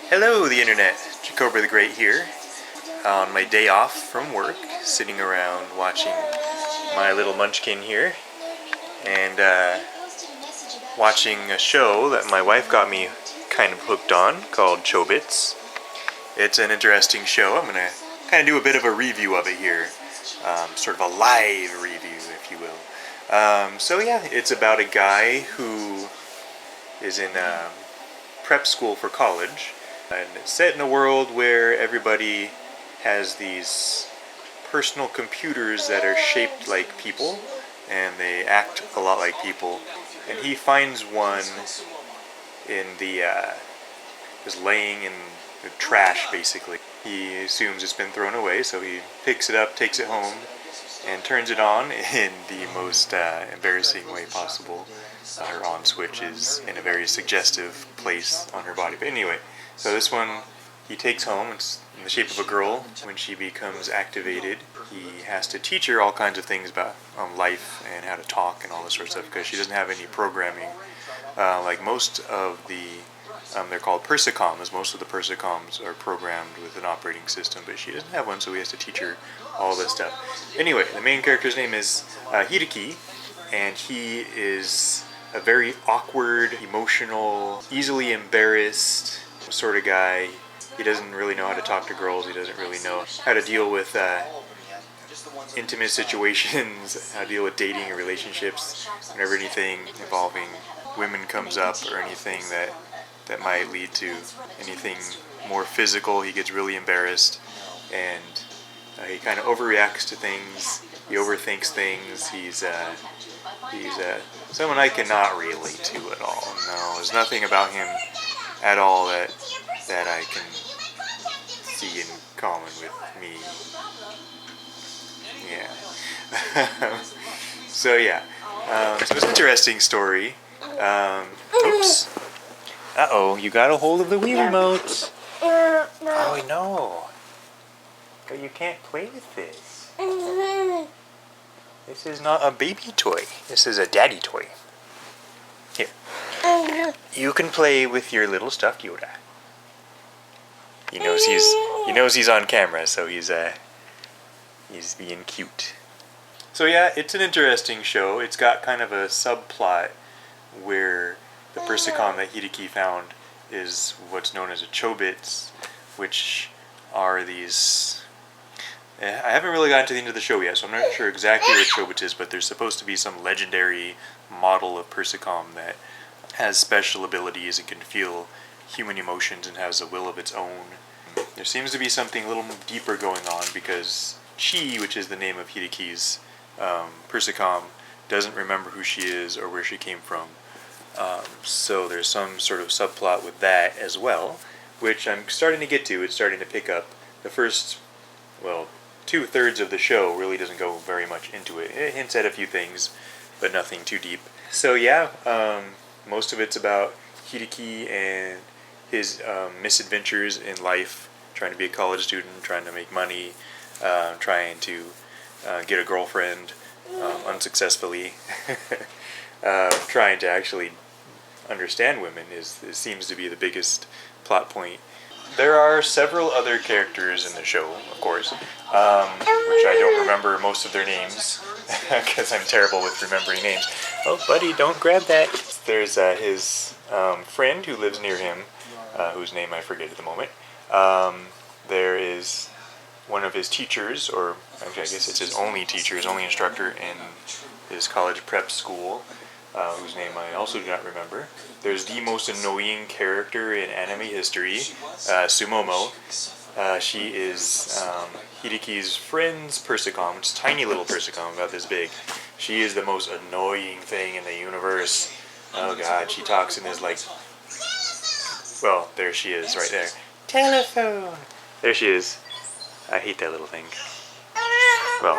Hello, the internet. Jacobra the Great here. On my day off from work, sitting around watching my little munchkin here, and watching a show that my wife got me kind of hooked on called Chobits. It's an interesting show. I'm gonna kind of do a bit of a review of it here, sort of a live review, if you will. So yeah, it's about a guy who is in prep school for college, and it's set in a world where everybody has these personal computers that are shaped like people, and they act a lot like people. And he finds one in the just laying in the trash, basically. He assumes it's been thrown away, so he picks it up, takes it home, and turns it on in the most embarrassing way possible. Her on switch is in a very suggestive place on her body. But anyway, so this one he takes home. It's in the shape of a girl. When she becomes activated, he has to teach her all kinds of things about life and how to talk and all this sort of stuff, because she doesn't have any programming. Like most of the, they're called persicoms. Most of the persicoms are programmed with an operating system, but she doesn't have one, so he has to teach her all this stuff. Anyway, the main character's name is Hideki, and he is a very awkward, emotional, easily embarrassed sort of guy. He doesn't really know how to talk to girls. He doesn't really know how to deal with intimate situations, how to deal with dating or relationships. Whenever anything involving women comes up, or anything that might lead to anything more physical, he gets really embarrassed, and he kind of overreacts to things. He overthinks things. He's someone I cannot relate to at all. No, there's nothing about him at all that I can see in common with me. Yeah. So yeah. So it's an interesting story. Oops. Uh-oh, you got a hold of the Wii remote. Oh no. But you can't play with this. This is not a baby toy. This is a daddy toy. Here. You can play with your little stuffed Yoda. He knows he's on camera, so he's being cute. So yeah, it's an interesting show. It's got kind of a subplot where the persicom that Hideki found is what's known as a Chobits, which are these... I haven't really gotten to the end of the show yet, so I'm not sure exactly what Chobits is, but there's supposed to be some legendary model of persicom that has special abilities and can feel human emotions and has a will of its own. There seems to be something a little deeper going on, because Chi, which is the name of Hideki's persicom, doesn't remember who she is or where she came from. So there's some sort of subplot with that as well, which I'm starting to get to. It's starting to pick up. The first, 2/3 of the show really doesn't go very much into it. It hints at a few things, but nothing too deep. So yeah, most of it's about Hideki and his misadventures in life, trying to be a college student, trying to make money, trying to get a girlfriend unsuccessfully, trying to actually understand women seems to be the biggest plot point. There are several other characters in the show, of course, which I don't remember most of their names, because I'm terrible with remembering names. Oh, buddy, don't grab that. There's his friend who lives near him, whose name I forget at the moment. There is one of his teachers, or actually I guess it's his only teacher, his only instructor in his college prep school, whose name I also do not remember. There's the most annoying character in anime history, Sumomo. She is Hideki's friend's persicom, which is a tiny little persicom, about this big. She is the most annoying thing in the universe. Oh god, she talks in this there she is, right there. Telephone! There she is. I hate that little thing. Well,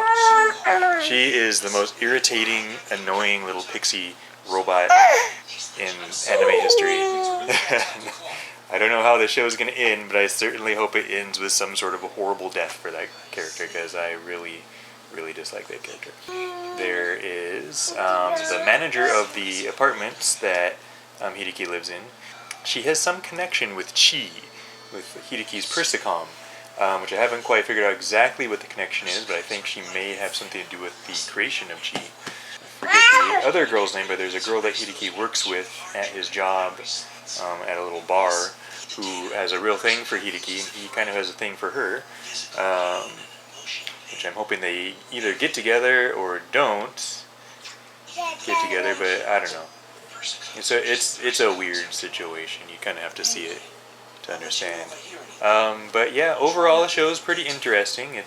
she is the most irritating, annoying little pixie robot in anime history. I don't know how the show is going to end, but I certainly hope it ends with some sort of a horrible death for that character, because I really, really dislike that character. There is the manager of the apartments that Hideki lives in. She has some connection with Chi, with Hideki's Persicom, which I haven't quite figured out exactly what the connection is, but I think she may have something to do with the creation of chi. I forget the other girl's name, but there's a girl that Hideki works with at his job at a little bar who has a real thing for Hideki, and he kind of has a thing for her, which I'm hoping they either get together or don't get together, but I don't know. It's a weird situation. You kind of have to see it to understand. But yeah, overall the show is pretty interesting. I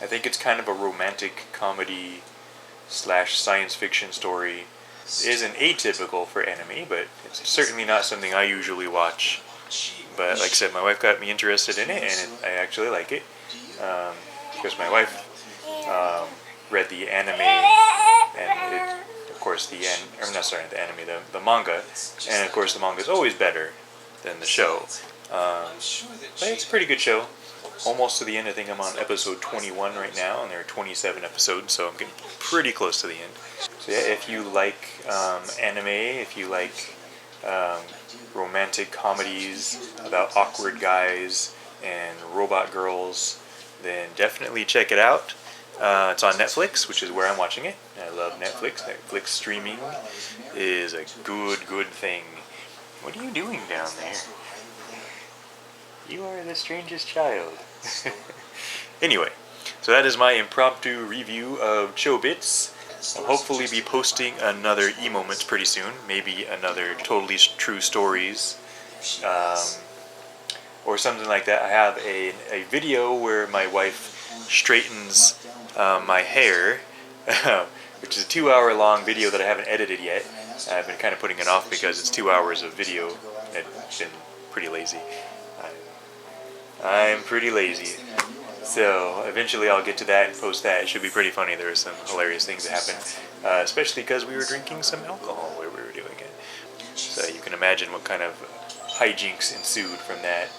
think it's kind of a romantic comedy / science fiction story. It isn't atypical for anime, but it's certainly not something I usually watch. But like I said, my wife got me interested in it, and I actually like it. Because my wife read the anime, and of course the manga, and of course the manga is always better than the show. But it's a pretty good show. Almost to the end. I think I'm on episode 21 right now, and there are 27 episodes, so I'm getting pretty close to the end. So yeah, if you like anime, if you like romantic comedies about awkward guys and robot girls, then definitely check it out. It's on Netflix, which is where I'm watching it. I love Netflix. Netflix streaming is a good thing. What are you doing down there? You are the strangest child. Anyway, so that is my impromptu review of Chobits. I'll hopefully be posting another e-moments pretty soon. Maybe another totally true stories. Or something like that. I have a video where my wife straightens my hair, which is a 2-hour-long video that I haven't edited yet. I've been kind of putting it off because it's 2 hours of video. I've been pretty lazy. I'm pretty lazy. So eventually I'll get to that and post that. It should be pretty funny. There are some hilarious things that happen, especially because we were drinking some alcohol while we were doing it. So you can imagine what kind of hijinks ensued from that.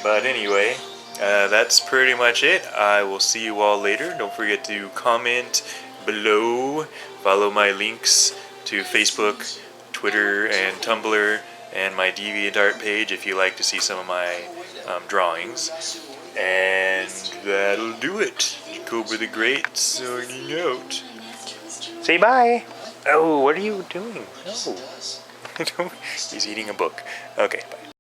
But anyway, that's pretty much it. I will see you all later. Don't forget to comment below. Follow my links to Facebook, Twitter, and Tumblr, and my DeviantArt page if you like to see some of my drawings. And that'll do it. Jacobra the Great signing out. Say bye. Oh, what are you doing? No. He's eating a book. Okay, bye.